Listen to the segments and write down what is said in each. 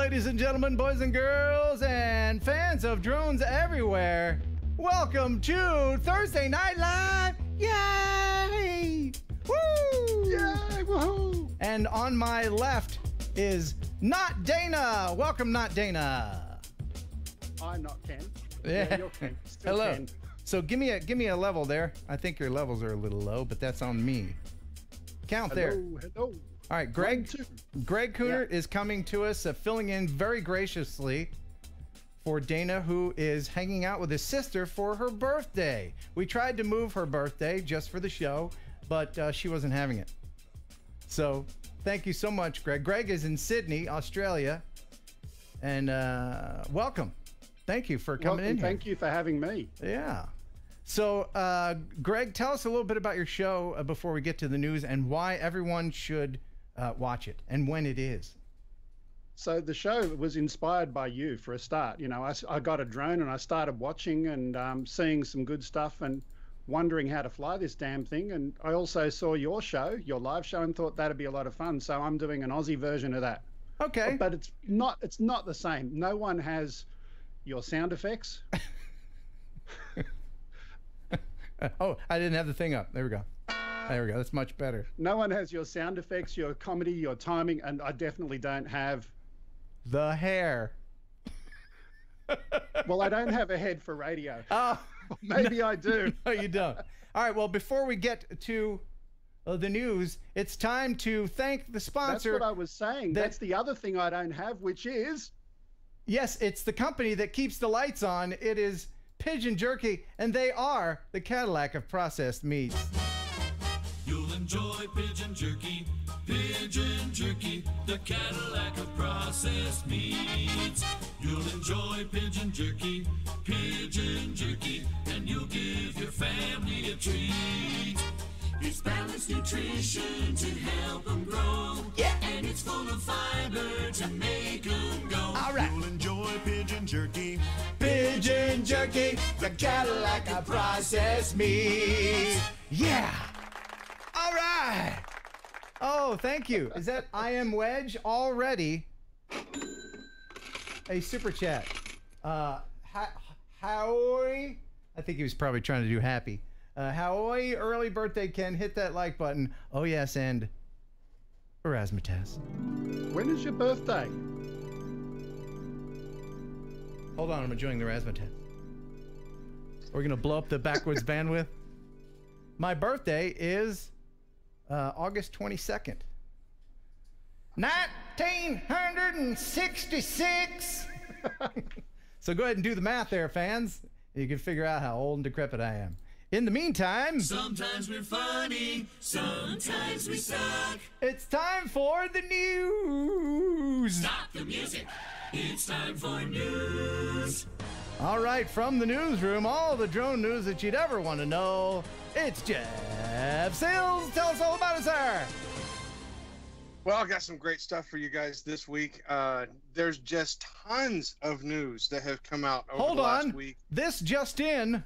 Ladies and gentlemen, boys and girls, and fans of drones everywhere, welcome to Thursday Night Live! Yay! Woo! Yay! Woohoo! And on my left is Not Dana. Welcome, Not Dana. I'm not Ken. Yeah, you're Ken. Still hello. Ken. So give me a level there. I think your levels are a little low, but that's on me. Count there. Hello. All right, Greg. 1, 2. Greg Cooner is coming to us, filling in very graciously for Dana, who is hanging out with his sister for her birthday. We tried to move her birthday just for the show, but she wasn't having it. So thank you so much, Greg. Greg is in Sydney, Australia, and welcome. Thank you for coming in here. Thank you for having me. Yeah. So, Greg, tell us a little bit about your show before we get to the news and why everyone should watch it and when it is. So the show was inspired by you for a start. You know, I got a drone and I started watching and seeing some good stuff and wondering how to fly this damn thing. And I also saw your show, your live show, and thought that'd be a lot of fun. So I'm doing an Aussie version of that. Okay. But it's not the same. No one has your sound effects. Oh, I didn't have the thing up. There we go. There we go. That's much better. No one has your sound effects, your comedy, your timing, and I definitely don't have the hair. Well, I don't have a head for radio. Oh, maybe no, I do. No, you don't. All right. Well, before we get to the news, it's time to thank the sponsor. That's what I was saying. That's the other thing I don't have, which is... Yes, it's the company that keeps the lights on. It is Pigeon Jerky, and they are the Cadillac of processed meats. You'll enjoy Pigeon Jerky, the Cadillac of processed meats. You'll enjoy Pigeon Jerky, and you'll give your family a treat. It's balanced nutrition to help them grow, yeah, and it's full of fiber to make them go. All right. You'll enjoy Pigeon Jerky, the Cadillac of processed meats. Yeah. All right. Oh, thank you. Is that I Am Wedge already? A super chat. Howie. I think he was probably trying to do happy. Howie, early birthday, Ken. Hit that like button. Oh, yes, and razzmatazz. When is your birthday? Hold on, I'm enjoying the razzmatazz. We're going to blow up the backwards bandwidth. My birthday is August 22nd. 1966! So go ahead and do the math there, fans. You can figure out how old and decrepit I am. In the meantime... Sometimes we're funny, sometimes we suck. It's time for the news! Stop the music. It's time for news. All right, from the newsroom, all the drone news that you'd ever want to know. It's Jeff Sills. Tell us all about it, sir. Well, I got some great stuff for you guys this week. There's just tons of news that have come out over the last week. This just in.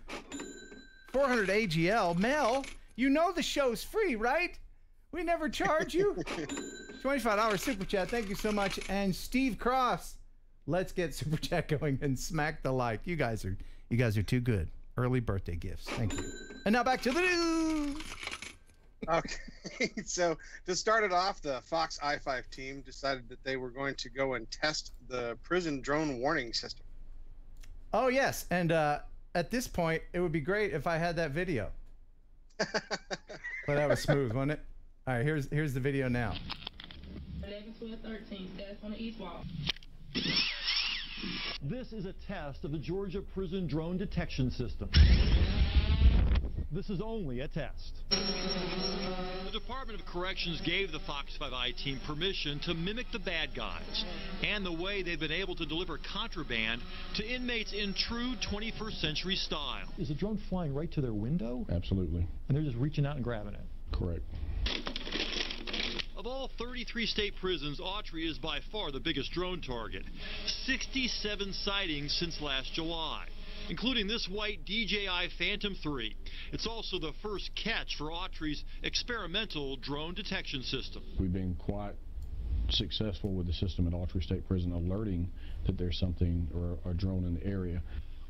400 AGL. Mel, you know the show's free, right? We never charge you. $25 super chat. Thank you so much. And Steve Cross, let's get super chat going and smack the like. You guys are too good. Early birthday gifts. Thank you. And now back to the news. Okay, so to start it off, the Fox I-5 team decided that they were going to go and test the prison drone warning system. Oh yes, and at this point, it would be great if I had that video. But that was smooth, wasn't it? All right, here's the video now. 11, 12, 13, status on the east wall. This is a test of the Georgia prison drone detection system. This is only a test. The Department of Corrections gave the Fox 5I team permission to mimic the bad guys and the way they've been able to deliver contraband to inmates in true 21st century style. Is the drone flying right to their window? Absolutely. And they're just reaching out and grabbing it? Correct. Of all 33 state prisons, Autry is by far the biggest drone target. 67 sightings since last July, including this white DJI Phantom 3. It's also the first catch for Autry's experimental drone detection system. We've been quite successful with the system at Autry State Prison alerting that there's something or a drone in the area.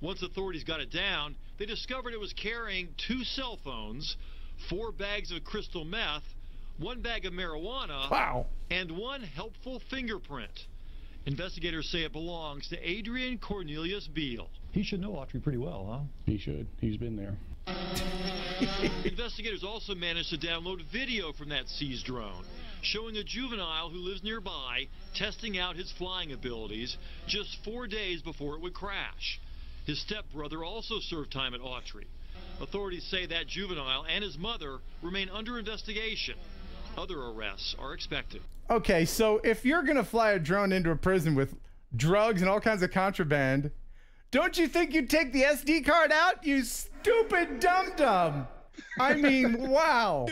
Once authorities got it down, they discovered it was carrying 2 cell phones, 4 bags of crystal meth, 1 bag of marijuana, Wow. and 1 helpful fingerprint. Investigators say it belongs to Adrian Cornelius Beal. He should know Autry pretty well, huh? He should. He's been there. Investigators also managed to download video from that seized drone, showing a juvenile who lives nearby testing out his flying abilities just 4 days before it would crash. His stepbrother also served time at Autry. Authorities say that juvenile and his mother remain under investigation. Other arrests are expected. Okay, so if you're going to fly a drone into a prison with drugs and all kinds of contraband, don't you think you'd take the SD card out, you stupid dum-dum? I mean, wow.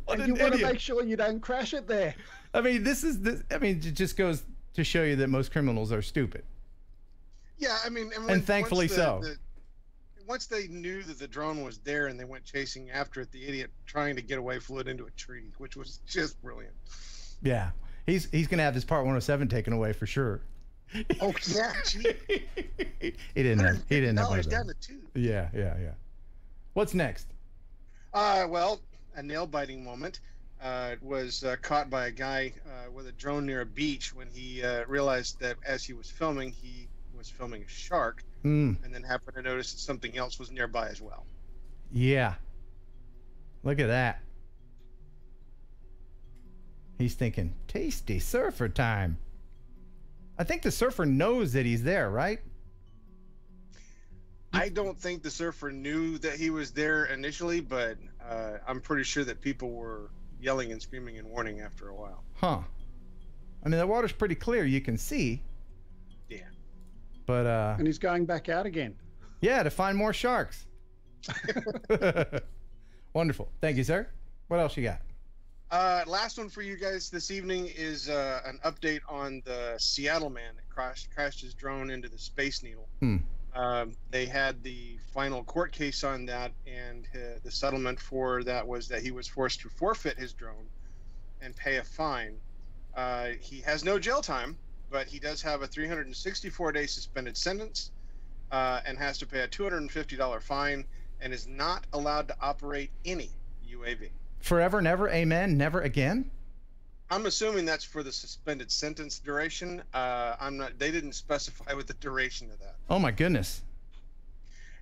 What And you an want to idiot. make sure you don't crash it there. I mean, it just goes to show you that most criminals are stupid. Yeah, I mean, And thankfully once so. Once they knew that the drone was there and they went chasing after it, the idiot trying to get away flew it into a tree, which was just brilliant. Yeah. He's going to have his Part 107 taken away for sure. Oh yeah, gee. He didn't have one of those. down to 2. Yeah. What's next? Well, a nail-biting moment was caught by a guy with a drone near a beach when he realized that as he was filming a shark, and then happened to notice that something else was nearby as well. Yeah. Look at that. He's thinking, tasty surfer time. I think the surfer knows that he's there, right? I don't think the surfer knew that he was there initially, but I'm pretty sure that people were yelling and screaming and warning after a while. Huh. I mean, the water's pretty clear. You can see. Yeah. But, And he's going back out again. yeah, to find more sharks. Wonderful. Thank you, sir. What else you got? Last one for you guys this evening is an update on the Seattle man that crashed his drone into the Space Needle. They had the final court case on that, and the settlement for that was that he was forced to forfeit his drone and pay a fine. He has no jail time, but he does have a 364-day suspended sentence and has to pay a $250 fine and is not allowed to operate any UAV. Forever, never, amen, never again? I'm assuming that's for the suspended sentence duration. I'm not. They didn't specify what the duration of that. Oh, my goodness.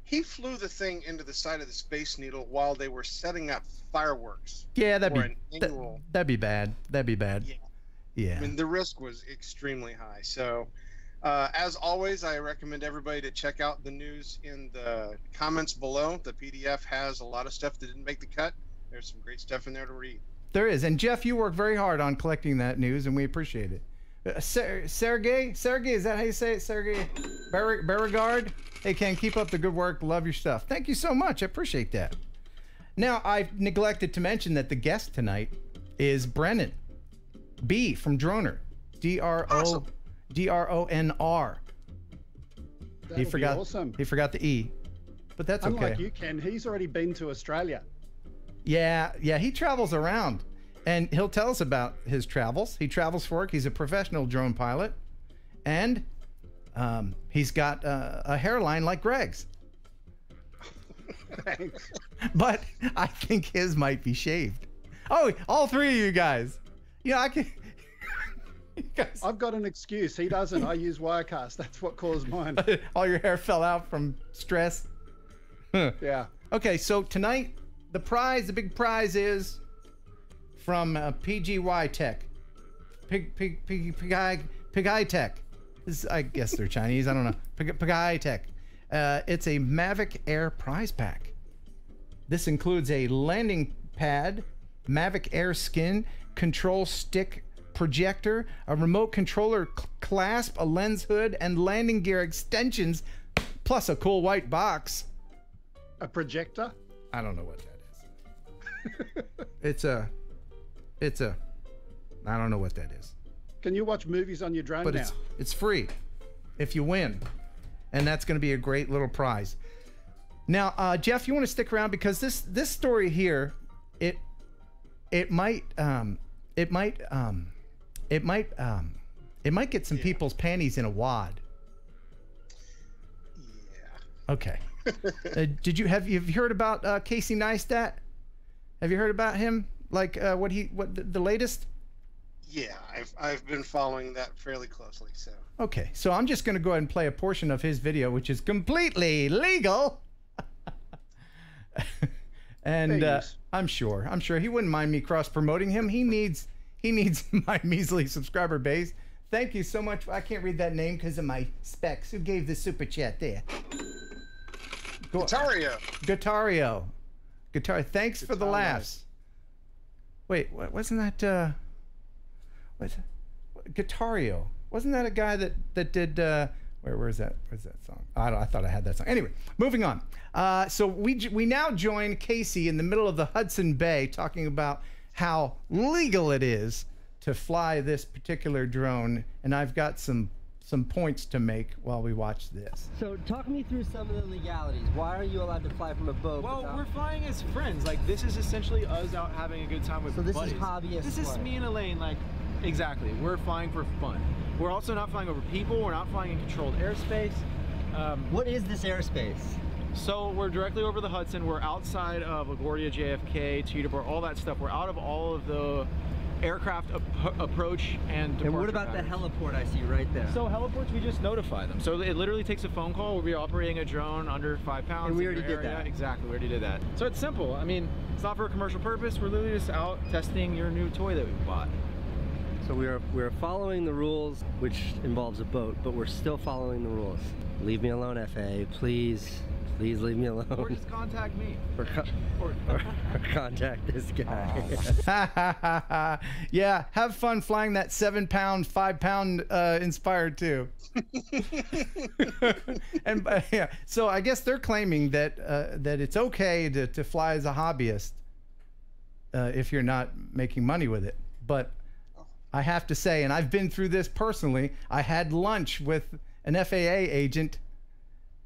He flew the thing into the side of the Space Needle while they were setting up fireworks. Yeah, for an annual. that'd be bad. That'd be bad. Yeah. Yeah. I mean, the risk was extremely high. So, as always, I recommend everybody to check out the news in the comments below. The PDF has a lot of stuff that didn't make the cut. There's some great stuff in there to read. There is. And Jeff, you work very hard on collecting that news, and we appreciate it. Sergey, is that how you say it? Sergey Beauregard? Hey, Ken, keep up the good work. Love your stuff. Thank you so much. I appreciate that. Now, I neglected to mention that the guest tonight is Brennon B from Droner. Awesome. D-R-O-N-R. That'll He be forgot. awesome. He forgot the E, but that's okay. Unlike you, Ken, he's already been to Australia. Yeah, he travels around, and he'll tell us about his travels. He travels for work. He's a professional drone pilot, and he's got a hairline like Greg's. Thanks. But I think his might be shaved. Oh, all three of you guys. Yeah, I can. You guys, I've got an excuse. He doesn't. I use Wirecast. That's what caused mine. all your hair fell out from stress. Yeah. Okay, so tonight, the big prize is from PGY Tech. Pig Tech. I guess they're Chinese. I don't know. Pig Tech. It's a Mavic Air prize pack. This includes a landing pad, Mavic Air skin, control stick projector, a remote controller clasp, a lens hood, and landing gear extensions, plus a cool white box. A projector? I don't know what that is. It's a I don't know what that is. Can you watch movies on your drone But now? it's free if you win. And that's going to be a great little prize. Now, Jeff, you want to stick around because this story here, it might get some people's panties in a wad. Yeah. Okay. Have you heard about Casey Neistat? Have you heard about him? Like the latest? Yeah, I've been following that fairly closely. So. Okay, so I'm just going to go ahead and play a portion of his video, which is completely legal. And I'm sure he wouldn't mind me cross promoting him. He needs my measly subscriber base. Thank you so much. I can't read that name because of my specs. Who gave the super chat there? Guitario. Thanks for the laughs. Wait, wasn't that Guitario? Wasn't that a guy that did where's that song? I thought I had that song. Anyway, moving on. So we now join Casey in the middle of the Hudson Bay talking about how legal it is to fly this particular drone, and I've got some points to make while we watch this. So talk me through some of the legalities. Why are you allowed to fly from a boat? Well, we're flying as friends. Like, this is essentially us out having a good time with buddies. So this is hobbyist. This is me and Elaine. Like, exactly. We're flying for fun. We're also not flying over people. We're not flying in controlled airspace. What is this airspace? So we're directly over the Hudson. We're outside of LaGuardia, JFK, Teterboro, all that stuff. We're out of all of the aircraft approach and departure. And what about patterns? The heliport I see right there? So heliports, we just notify them. So it literally takes a phone call. We'll be operating a drone under 5 pounds. And we already did that. Exactly, we already did that. So it's simple. I mean, it's not for a commercial purpose. We're literally just out testing your new toy that we bought. So we're following the rules, which involves a boat, but we're still following the rules. Leave me alone, FAA. Please leave me alone. Or just contact me. Or contact this guy. Yeah, have fun flying that 7-pound, 5-pound Inspired too. And yeah, so I guess they're claiming that it's okay to fly as a hobbyist if you're not making money with it. But I have to say, and I've been through this personally, I had lunch with an FAA agent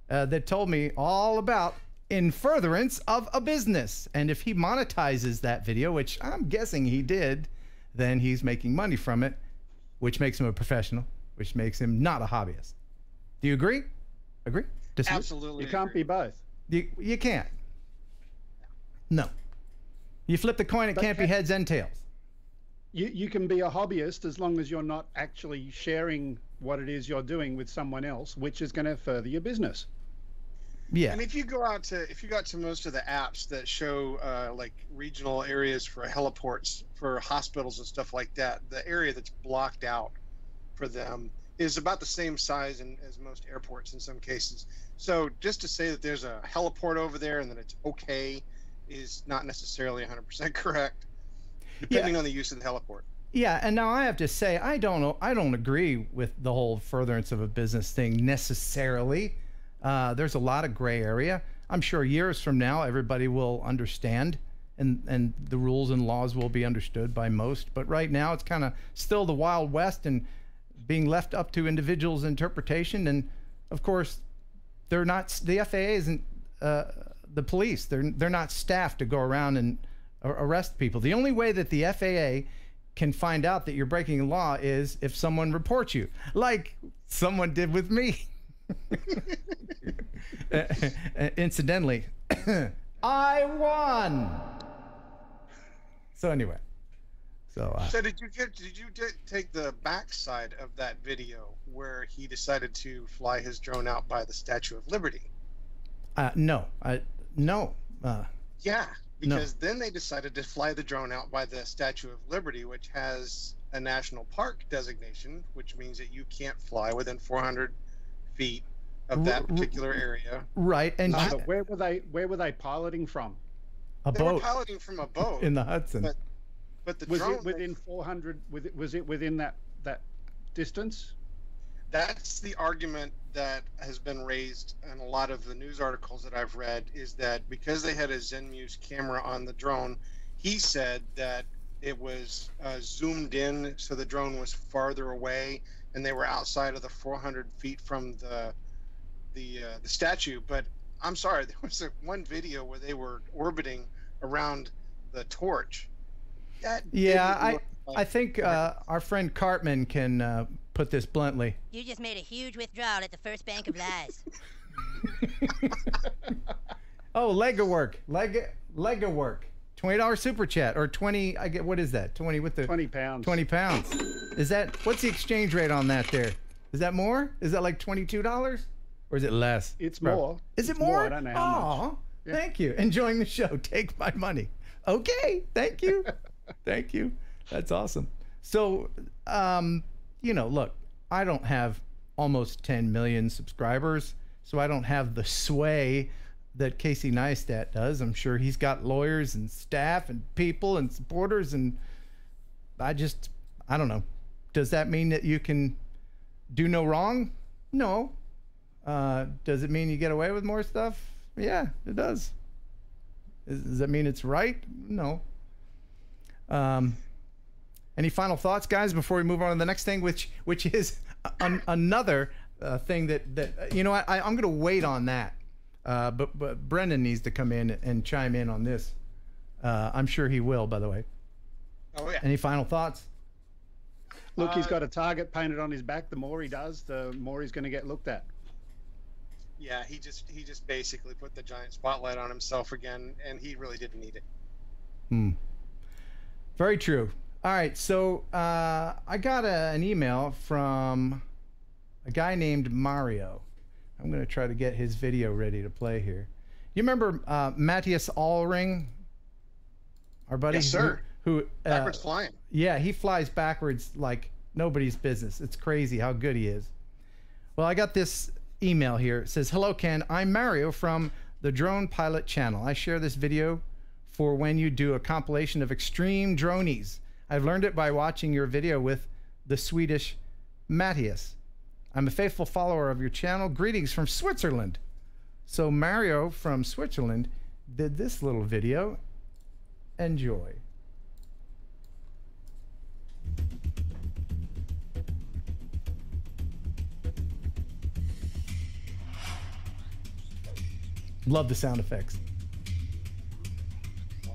that told me all about in furtherance of a business. And if he monetizes that video, which I'm guessing he did, then he's making money from it, which makes him a professional, which makes him not a hobbyist. Do you agree? Agree? Disagree? Absolutely. You can't be both. You can't. No. You flip the coin, it can't be heads and tails. You can be a hobbyist as long as you're not actually sharing what it is you're doing with someone else, which is going to further your business. Yeah. And if you go out to most of the apps that show like regional areas for heliports for hospitals and stuff like that, the area that's blocked out for them is about the same size as most airports in some cases. So just to say that there's a heliport over there and that it's okay is not necessarily 100% correct, depending on the use of the heliport. Yeah, and now I have to say I don't agree with the whole furtherance of a business thing necessarily. There's a lot of gray area. I'm sure years from now everybody will understand and the rules and laws will be understood by most. But right now it's kind of still the Wild West and being left up to individuals' interpretation. And of course, they're not. The FAA isn't the police. They're not staffed to go around and arrest people. The only way that the FAA can find out that you're breaking the law is if someone reports you, like someone did with me. Incidentally, I won. So anyway, so did you take the backside of that video where he decided to fly his drone out by the Statue of Liberty? No. Yeah, because then they decided to fly the drone out by the Statue of Liberty, which has a national park designation, which means that you can't fly within 400 feet of that particular area. Right. And where were they piloting from? They were piloting from a boat in the Hudson. But the was drone, it within 400? Was it within that distance? That's the argument that has been raised in a lot of the news articles that I've read, is that because they had a Zenmuse camera on the drone, he said that it was zoomed in, so the drone was farther away, and they were outside of the 400 feet from the statue. But I'm sorry, there was one video where they were orbiting around the torch, Yeah, I think our friend Cartman can put this bluntly. You just made a huge withdrawal at the first bank of lies. Oh, Lego work. Lego work. $20 super chat or 20. I get, what is that? 20 with the 20 pounds. 20 pounds. Is that, what's the exchange rate on that there? Is that more? Is that like $22? Or is it less? It's more. Is it more? I don't know how much. Yeah. Thank you. Enjoying the show. Take my money. Okay. Thank you. Thank you. That's awesome. So, you know, look, I don't have almost 10 million subscribers, so I don't have the sway that Casey Neistat does. I'm sure he's got lawyers and staff and people and supporters, and I don't know. Does that mean that you can do no wrong? No. Does it mean you get away with more stuff? Yeah, it does. Does that mean it's right? No. Any final thoughts, guys, before we move on to the next thing, which is another thing that you know, I'm going to wait on that. But Brennan needs to come in and chime in on this. I'm sure he will, by the way. Oh, yeah. Any final thoughts? Look, he's got a target painted on his back. The more he does, the more he's going to get looked at. Yeah, he just basically put the giant spotlight on himself again, and he really didn't need it. Very true. All right, so I got an email from a guy named Mario. I'm going to try to get his video ready to play here. You remember Matthias Allring, our buddy? Yes, sir. Who backwards flying. Yeah, he flies backwards like nobody's business. It's crazy how good he is. Well, I got this email here. It says, "Hello, Ken. I'm Mario from the Drone Pilot channel. I share this video for when you do a compilation of extreme dronies. I've learned it by watching your video with the Swedish Matthias. I'm a faithful follower of your channel. Greetings from Switzerland." So Mario from Switzerland did this little video. Enjoy. Love the sound effects. Wow.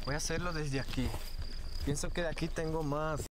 Voy a hacerlo desde aquí. Pienso que de aquí tengo más